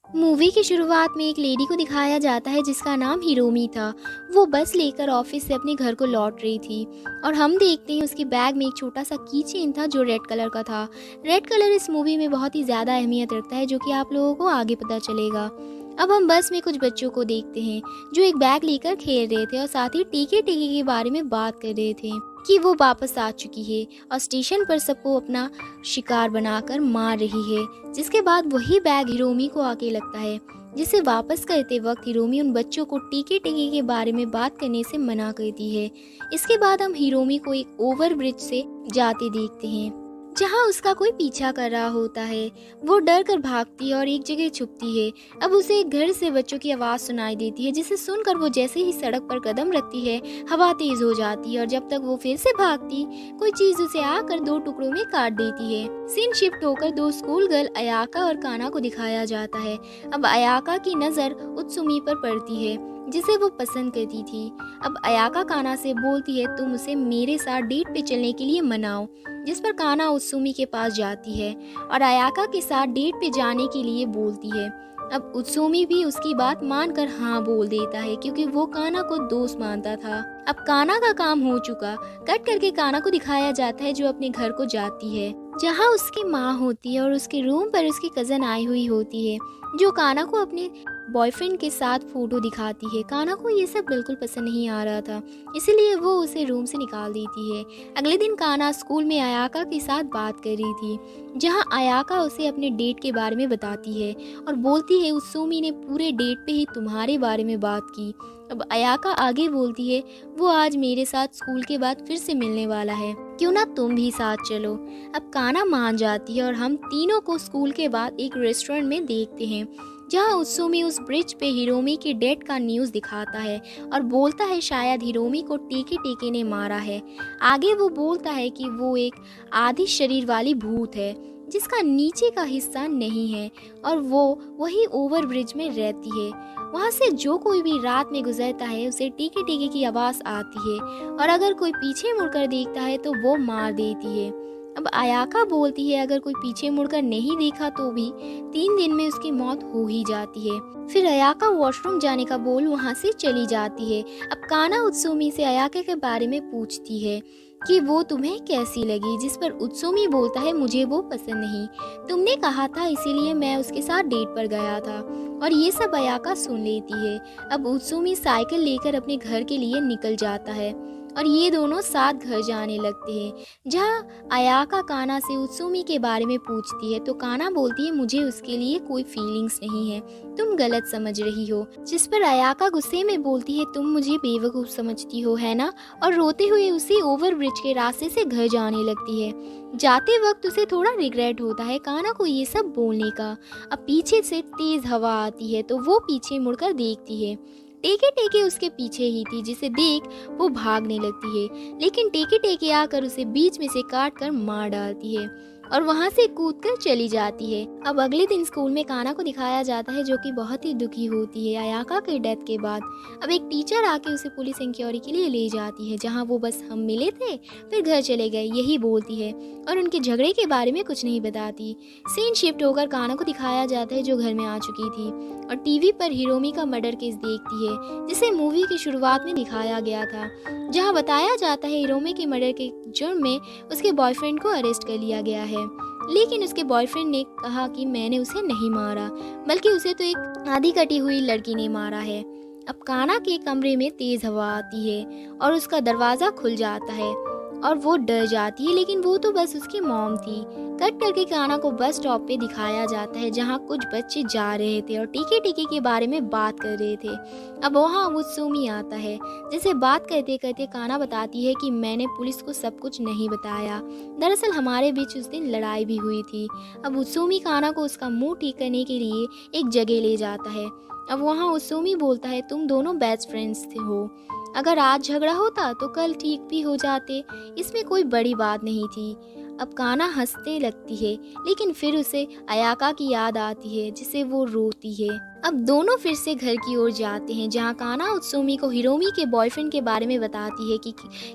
Movie की शुरुआत में एक लेडी को दिखाया जाता है जिसका नाम हिरोमी था। वो बस लेकर ऑफिस से अपने घर को लौट रही थी और हम देखते हैं उसकी बैग में एक छोटा सा की चेन था जो रेड कलर का था। रेड कलर इस मूवी में बहुत ही ज़्यादा अहमियत रखता है जो कि आप लोगों को आगे पता चलेगा। अब हम बस में कुछ बच्चों को देखते हैं जो एक बैग लेकर खेल रहे थे और साथ ही टीके टीके के बारे में बात कर रहे थे कि वो वापस आ चुकी है और स्टेशन पर सबको अपना शिकार बनाकर मार रही है। जिसके बाद वही बैग हिरोमी को आके लगता है, जिसे वापस करते वक्त हिरोमी उन बच्चों को टीके टीके के बारे में बात करने से मना करती है। इसके बाद हम हिरोमी को एक ओवर ब्रिज से जाते देखते हैं जहां उसका कोई पीछा कर रहा होता है। वो डर कर भागती है और एक जगह छुपती है। अब उसे एक घर से बच्चों की आवाज़ सुनाई देती है जिसे सुनकर वो जैसे ही सड़क पर कदम रखती है हवा तेज हो जाती है और जब तक वो फिर से भागती कोई चीज़ उसे आकर दो टुकड़ों में काट देती है। सीन शिफ्ट होकर दो स्कूल गर्ल अयाका और काना को दिखाया जाता है। अब अयाका की नज़र उत्सुमी पर पड़ती है जिसे वो पसंद करती थी। अब अयाका काना से बोलती है तुम उसे मेरे साथ डेट पे चलने के लिए मनाओ, जिस पर काना उत्सुमी के पास जाती है और अयाका के साथ डेट पे जाने के लिए बोलती है। अब उत्सुमी भी उसकी बात मानकर हाँ बोल देता है क्योंकि वो काना को दोस्त मानता था। अब काना का काम हो चुका। कट करके काना को दिखाया जाता है जो अपने घर को जाती है जहाँ उसकी माँ होती है और उसके रूम पर उसकी कज़न आई हुई होती है जो काना को अपने बॉयफ्रेंड के साथ फोटो दिखाती है। काना को ये सब बिल्कुल पसंद नहीं आ रहा था, इसीलिए वो उसे रूम से निकाल देती है। अगले दिन काना स्कूल में अयाका के साथ बात कर रही थी जहां अयाका उसे अपने डेट के बारे में बताती है और बोलती है उत्सुमी ने पूरे डेट पे ही तुम्हारे बारे में बात की। अब अयाका आगे बोलती है वो आज मेरे साथ स्कूल के बाद फिर से मिलने वाला है, क्यों ना तुम भी साथ चलो। अब काना मान जाती है और हम तीनों को स्कूल के बाद एक रेस्टोरेंट में देखते हैं जहाँ उत्सुमी उस ब्रिज पे हिरोमी के डेथ का न्यूज़ दिखाता है और बोलता है शायद हिरोमी को टीके टीके ने मारा है। आगे वो बोलता है कि वो एक आधी शरीर वाली भूत है जिसका नीचे का हिस्सा नहीं है और वो वही ओवर ब्रिज में रहती है। वहाँ से जो कोई भी रात में गुजरता है उसे टीके टीके की आवाज़ आती है और अगर कोई पीछे मुड़कर देखता है तो वो मार देती है। अब अयाका बोलती है अगर कोई पीछे मुड़कर नहीं देखा तो भी 3 दिन में उसकी मौत हो ही जाती है। फिर अयाका वॉशरूम जाने का बोल वहाँ से चली जाती है। अब काना उत्सुमी से अयाका के बारे में पूछती है कि वो तुम्हें कैसी लगी, जिस पर उत्सुमी बोलता है मुझे वो पसंद नहीं, तुमने कहा था इसीलिए मैं उसके साथ डेट पर गया था। और ये सब अयाका सुन लेती है। अब उत्सुमी साइकिल लेकर अपने घर के लिए निकल जाता है और ये दोनों साथ घर जाने लगते हैं जहाँ अयाका काना से उत्सुमी के बारे में पूछती है तो काना बोलती है मुझे उसके लिए कोई फीलिंग्स नहीं है, तुम गलत समझ रही हो। जिस पर अयाका गुस्से में बोलती है तुम मुझे बेवकूफ़ समझती हो है ना, और रोते हुए उसी ओवर ब्रिज के रास्ते से घर जाने लगती है। जाते वक्त उसे थोड़ा रिग्रेट होता है काना को ये सब बोलने का। अब पीछे से तेज हवा आती है तो वो पीछे मुड़कर देखती है। टेके टेके उसके पीछे ही थी जिसे देख वो भागने लगती है, लेकिन टेके टेके आकर उसे बीच में से काट कर मार डालती है और वहाँ से कूदकर चली जाती है। अब अगले दिन स्कूल में काना को दिखाया जाता है जो कि बहुत ही दुखी होती है अयाका के डेथ के बाद। अब एक टीचर आके उसे पुलिस इंक्वायरी के लिए ले जाती है जहाँ वो बस हम मिले थे फिर घर चले गए यही बोलती है और उनके झगड़े के बारे में कुछ नहीं बताती। सीन शिफ्ट होकर काना को दिखाया जाता है जो घर में आ चुकी थी और टीवी पर हिरोमी का मर्डर केस देखती है जिसे मूवी की शुरुआत में दिखाया गया था, जहाँ बताया जाता है हिरोमी के मर्डर के जुर्म में उसके बॉयफ्रेंड को अरेस्ट कर लिया गया है। लेकिन उसके बॉयफ्रेंड ने कहा कि मैंने उसे नहीं मारा बल्कि उसे तो एक आधी कटी हुई लड़की ने मारा है। अब काना के कमरे में तेज हवा आती है और उसका दरवाज़ा खुल जाता है और वो डर जाती है, लेकिन वो तो बस उसकी मॉम थी। कट करके काना को बस स्टॉप पे दिखाया जाता है जहाँ कुछ बच्चे जा रहे थे और टीके टीके के बारे में बात कर रहे थे। अब वहाँ उत्सुमी आता है जिसे बात करते करते काना बताती है कि मैंने पुलिस को सब कुछ नहीं बताया, दरअसल हमारे बीच उस दिन लड़ाई भी हुई थी। अब उत्सुमी काना को उसका मुंह ठीक करने के लिए एक जगह ले जाता है। अब वहाँ उत्सुमी बोलता है तुम दोनों बेस्ट फ्रेंड्स थे हो, अगर आज झगड़ा होता तो कल ठीक भी हो जाते, इसमें कोई बड़ी बात नहीं थी। अब काना हंसने लगती है लेकिन फिर उसे अयाका की याद आती है जिसे वो रोती है। अब दोनों फिर से घर की ओर जाते हैं, जहाँ काना उत्सुमी को हिरोमी के बॉयफ्रेंड के बारे में बताती है कि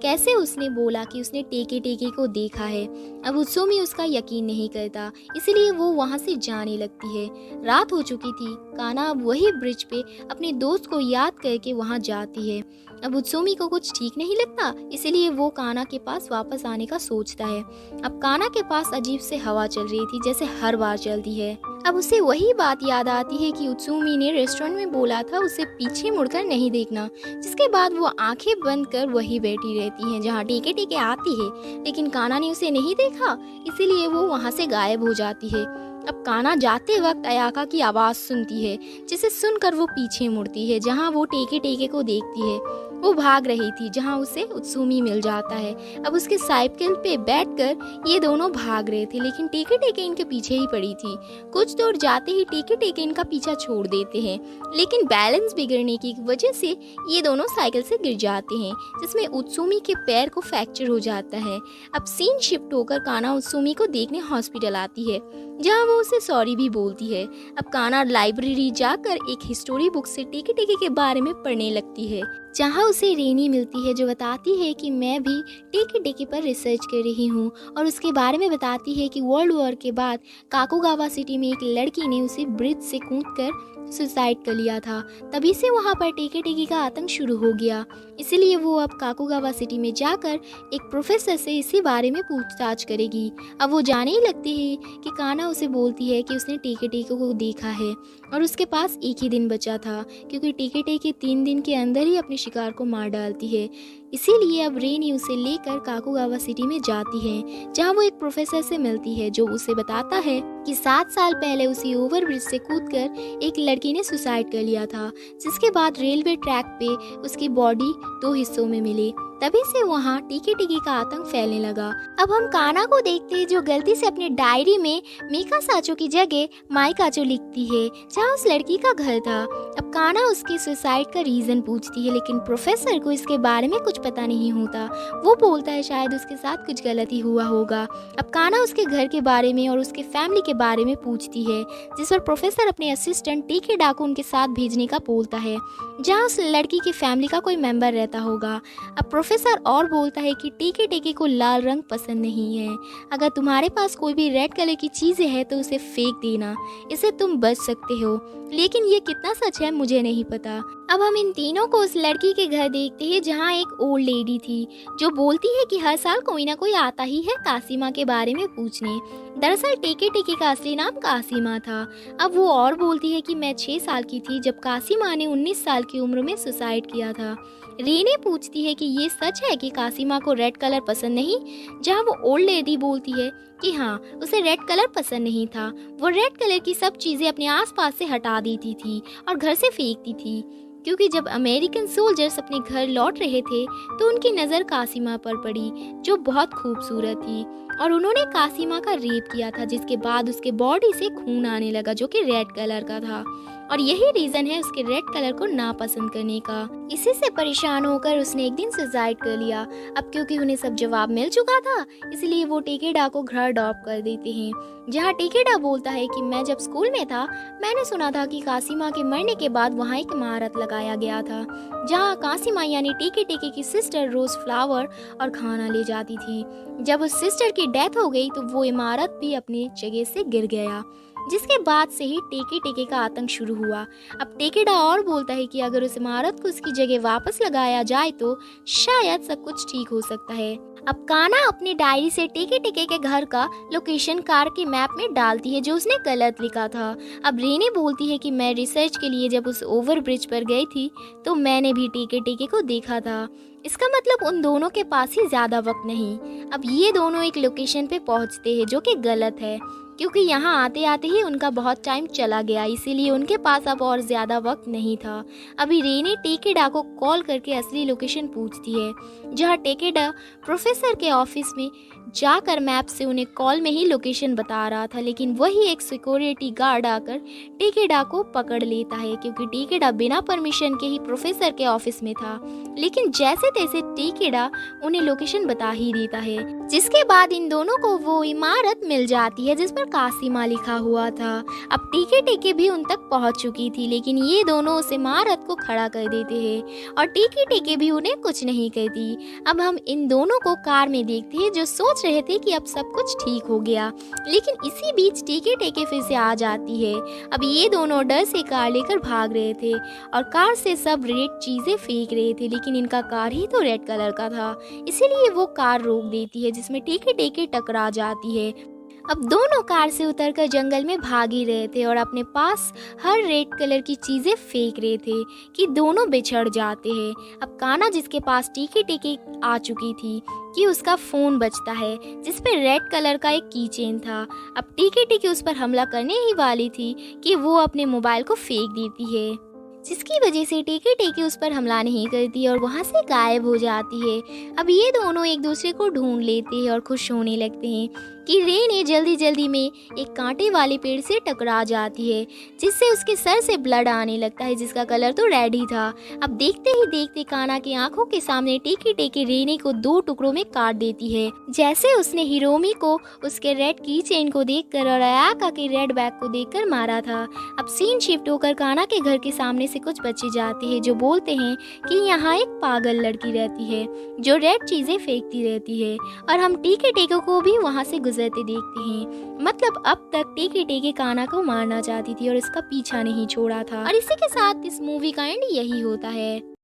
कैसे उसने बोला कि उसने टेके टेके को देखा है। अब उत्सुमी उसका यकीन नहीं करता, इसलिए वो वहाँ से जाने लगती है। रात हो चुकी थी। काना अब वही ब्रिज पे अपने दोस्त को याद करके वहाँ जाती है। अब उत्सुमी को कुछ ठीक नहीं लगता, इसलिए वो काना के पास वापस आने का सोचता है। अब काना के पास अजीब से हवा चल रही थी, जैसे हर बार चलती है। अब उसे वही बात याद आती है कि उत्सुमी ने रेस्टोरेंट में बोला था उसे पीछे मुड़कर नहीं देखना, जिसके बाद वो आंखें बंद कर वही बैठी रहती हैं जहाँ टेके टेके आती है, लेकिन काना ने उसे नहीं देखा, इसीलिए वो वहाँ से गायब हो जाती है। अब काना जाते वक्त अयाका की आवाज़ सुनती है, जिसे सुनकर वो पीछे मुड़ती है, जहाँ वो टेके टेके को देखती है। वो भाग रही थी, जहाँ उसे उत्सुमी मिल जाता है। अब उसके साइकिल पे बैठकर ये दोनों भाग रहे थे, लेकिन टेके टेके इनके पीछे ही पड़ी थी। कुछ दूर जाते ही टेके टेके इनका पीछा छोड़ देते हैं, लेकिन बैलेंस बिगड़ने की वजह से ये दोनों साइकिल से गिर जाते हैं, जिसमें उत्सुमी के पैर को फ्रैक्चर हो जाता है। अब सीन शिफ्ट होकर काना उत्सुमी को देखने हॉस्पिटल आती है, जहाँ वो उसे सॉरी भी बोलती है। अब काना लाइब्रेरी जाकर एक हिस्टोरी बुक से टेके टेके के बारे में पढ़ने लगती है, जहाँ उसे रेनी मिलती है, जो बताती है कि मैं भी टेके टेके पर रिसर्च कर रही हूँ, और उसके बारे में बताती है कि वर्ल्ड वॉर के बाद काकुगावा सिटी में एक लड़की ने उसे ब्रिज से कूदकर सुसाइड कर लिया था। तभी से वहाँ पर टेके टेके का आतंक शुरू हो गया, इसीलिए वो अब काकुगावा सिटी में जाकर एक प्रोफेसर से इसी बारे में पूछताछ करेगी। अब वो जाने ही लगती है कि काना उसे बोलती है कि उसने टेके टेके को देखा है और उसके पास एक ही दिन बचा था, क्योंकि टेके टेके 3 दिन के अंदर ही अपने शिकार को मार डालती है। इसीलिए अब रेनी उसे लेकर काकुगावा सिटी में जाती है, जहाँ वो एक प्रोफेसर से मिलती है, जो उसे बताता है कि 7 साल पहले उसी ओवरब्रिज से कूदकर एक लड़की ने सुसाइड कर लिया था, जिसके बाद रेलवे ट्रैक पे उसकी बॉडी 2 हिस्सों में मिली। तभी से वहाँ टेके टेके का आतंक फैलने लगा। अब हम काना को देखते हैं, जो गलती से अपनी डायरी में मीका साचो की जगह माइकाचो लिखती है, जहाँ उस लड़की का घर था। अब काना उसके सुसाइड का रीजन पूछती है, लेकिन प्रोफेसर को इसके बारे में कुछ पता नहीं होता। वो बोलता है शायद उसके साथ कुछ गलती हुआ होगा। अब काना उसके घर के बारे में और उसके फैमिली के बारे में पूछती है, जिस पर प्रोफेसर अपने असिस्टेंट टेके डाको उनके साथ भेजने का बोलता है, जहाँ उस लड़की की फैमिली का कोई मेंबर रहता होगा। अब प्रोफेसर और बोलता है कि टेके टेके को लाल रंग पसंद नहीं है। अगर तुम्हारे पास कोई भी रेड कलर की चीज़ें हैं तो उसे फेंक देना, इससे तुम बच सकते हो। लेकिन ये कितना सच है मुझे नहीं पता। अब हम इन तीनों को उस लड़की के घर देखते हैं, जहाँ एक ओल्ड लेडी थी, जो बोलती है कि हर साल कोई ना कोई आता ही है कासीमा के बारे में पूछने। दरअसल टेके टेके का असली नाम कासीमा था। अब वो और बोलती है कि मैं 6 साल की थी जब कासीमा ने 19 साल की उम्र में सुसाइड किया था। रेने पूछती है कि ये सच है कि कासीमा को रेड कलर पसंद नहीं, जहाँ वो ओल्ड लेडी बोलती है कि हाँ, उसे रेड कलर पसंद नहीं था। वो रेड कलर की सब चीज़ें अपने आसपास से हटा देती थी और घर से फेंकती थी, क्योंकि जब अमेरिकन सोल्जर्स अपने घर लौट रहे थे तो उनकी नज़र कासीमा पर पड़ी, जो बहुत खूबसूरत थी, और उन्होंने कासीमा का रेप किया था, जिसके बाद उसके बॉडी से खून आने लगा जो कि रेड कलर का था, और यही रीज़न है उसके रेड कलर को नापसंद करने का। इसी से परेशान होकर उसने एक दिन सुसाइड कर लिया। अब क्योंकि उन्हें सब जवाब मिल चुका था, इसलिए वो टेकेडा को घर ड्रॉप कर देते हैं, जहाँ टेकेडा बोलता है कि मैं जब स्कूल में था मैंने सुना था कि कासीमा के मरने के बाद वहाँ एक इमारत लगाया गया था, जहाँ कासीमा यानी टेके टेके की सिस्टर रोज फ्लावर और खाना ले जाती थी। जब उस सिस्टर की डेथ हो गई तो वो इमारत भी अपनी जगह से गिर गया, जिसके बाद से ही टेके टेके का आतंक शुरू हुआ। अब टेकेडा और बोलता है कि अगर उस इमारत को उसकी जगह वापस लगाया जाए तो शायद सब कुछ ठीक हो सकता है। अब काना अपनी डायरी से टेके टेके के घर का लोकेशन कार के मैप में डालती है, जो उसने गलत लिखा था। अब रेने बोलती है कि मैं रिसर्च के लिए जब उस ओवर ब्रिज पर गई थी तो मैंने भी टेके टेके को देखा था। इसका मतलब उन दोनों के पास ही ज़्यादा वक्त नहीं। अब ये दोनों एक लोकेशन पे पहुंचते हैं, जो कि गलत है, क्योंकि यहाँ आते आते ही उनका बहुत टाइम चला गया, इसीलिए उनके पास अब और ज़्यादा वक्त नहीं था। अभी रेने टेकेडा को कॉल करके असली लोकेशन पूछती है, जहाँ टेकेडा प्रोफेसर के ऑफिस में जाकर मैप से उन्हें कॉल में ही लोकेशन बता रहा था, लेकिन वही एक सिक्योरिटी गार्ड आकर टेकेडा को पकड़ लेता है, क्योंकि टेकेडा बिना परमिशन के ही प्रोफेसर के ऑफिस में था। लेकिन जैसे तैसे टेकेडा उन्हें लोकेशन बता ही देता है, जिसके बाद इन दोनों को वो इमारत मिल जाती है जिस पर कासिमा लिखा हुआ था। अब टीके टेके भी उन तक पहुंच चुकी थी, लेकिन ये दोनों उस इमारत को खड़ा कर देते हैं और टीके टेके भी उन्हें कुछ नहीं कहती। अब हम इन दोनों को कार में देखते हैं जो सोच रहे थे कि अब सब कुछ ठीक हो गया, लेकिन इसी बीच टीके टेके फिर से आ जाती है। अब ये दोनों डर से कार लेकर भाग रहे थे और कार से सब रेड चीजें फेंक रहे थे, लेकिन इनका कार ही तो रेड कलर का था, इसीलिए वो कार रोक देती है जिसमें टीके टेके टकरा जाती है। अब दोनों कार से उतरकर जंगल में भाग ही रहे थे और अपने पास हर रेड कलर की चीजें फेंक रहे थे कि दोनों बिछड़ जाते हैं। अब कान्हा जिसके पास टीके टेके आ चुकी थी कि उसका फोन बजता है जिस पे रेड कलर का एक की चेन था। अब टीके टेके उस पर हमला करने ही वाली थी कि वो अपने मोबाइल को फेंक देती है, जिसकी वजह से टीके टेके उस पर हमला नहीं करती और वहाँ से गायब हो जाती है। अब ये दोनों एक दूसरे को ढूंढ लेते हैं और खुश होने लगते हैं कि रे ने जल्दी जल्दी में एक कांटे वाले पेड़ से टकरा जाती है, जिससे उसके सर से ब्लड आने लगता है जिसका कलर तो रेड ही था। अब देखते ही देखते कान्हा की आंखों के सामने टीके टेके रेने को 2 टुकड़ों में काट देती है, जैसे उसने हिरोमी को उसके रेड की चेन को देखकर और अयाका के रेड बैग को देखकर मारा था। अब सीन शिफ्ट होकर कान्हा के घर के सामने से कुछ बच्चे जाते हैं जो बोलते हैं कि यहाँ एक पागल लड़की रहती है जो रेड चीजें फेंकती रहती है, और हम टीके टेके को भी वहाँ से गुजरते देखते हैं। मतलब अब तक टीके टेके कान्हा को मारना चाहती थी और इसका पीछा नहीं छोड़ा था। और इसी के साथ इस मूवी का एंड यही होता है।